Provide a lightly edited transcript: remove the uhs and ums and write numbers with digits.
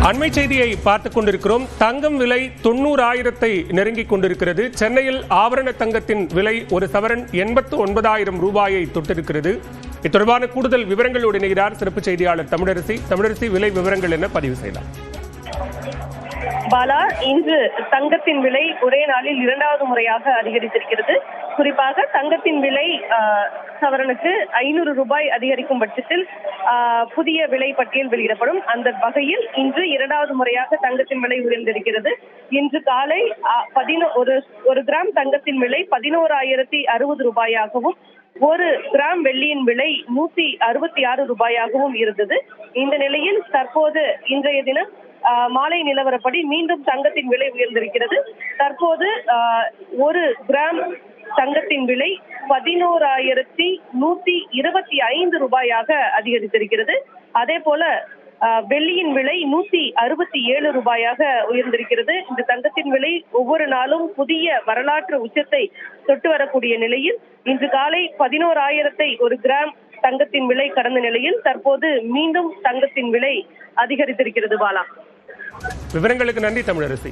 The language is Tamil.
அண்மை செய்தியை பார்த்துக் கொண்டிருக்கிறோம். தங்கம் விலை 90,000-ஐ நெருங்கிக் கொண்டிருக்கிறது. சென்னையில் ஆபரண தங்கத்தின் விலை ஒரு சவரன் 89,000 ரூபாயை தொட்டிருக்கிறது. இது தொடர்பான கூடுதல் விவரங்களோடு இணைகிறார் சிறப்பு செய்தியாளர் தமிழரசி. தமிழரசி, விலை விவரங்கள் என்ன பதிவு செய்யலாம்? பாலா, இன்று தங்கத்தின் விலை ஒரே நாளில் இரண்டாவது முறையாக அதிகரித்திருக்கிறது. குறிப்பாக தங்கத்தின் விலை சவரனுக்கு 500 ரூபாய் அதிகரிக்கும் பட்சத்தில் புதிய விலை பட்டியல் வெளியிடப்படும். அந்த வகையில் இன்று இரண்டாவது முறையாக தங்கத்தின் விலை உயர்ந்திருக்கிறது. இன்று காலை ஒரு கிராம் தங்கத்தின் விலை 11,060 ரூபாயாகவும், ஒரு கிராம் வெள்ளியின் விலை 166 ரூபாயாகவும் இருந்தது. இந்த நிலையில் தற்போது இன்றைய தினம் மாலை நிலவரப்படி மீண்டும் தங்கத்தின் விலை உயர்ந்திருக்கிறது. தற்போது ஒரு கிராம் தங்கத்தின் விலை 11,125 ரூபாயாக அதிகரித்திருக்கிறது. அதே போல வெள்ளியின் விலை 167 ரூபாயாக உயர்ந்திருக்கிறது. இந்த தங்கத்தின் விலை ஒவ்வொரு நாளும் புதிய வரலாற்று உச்சத்தை தொட்டு வரக்கூடிய நிலையில் இன்று காலை 11,000-ஐ ஒரு கிராம் தங்கத்தின் விலை கடந்த நிலையில் தற்போது மீண்டும் தங்கத்தின் விலை அதிகரித்திருக்கிறது. பாலா, விவரங்களுக்கு நன்றி தமிழரசி.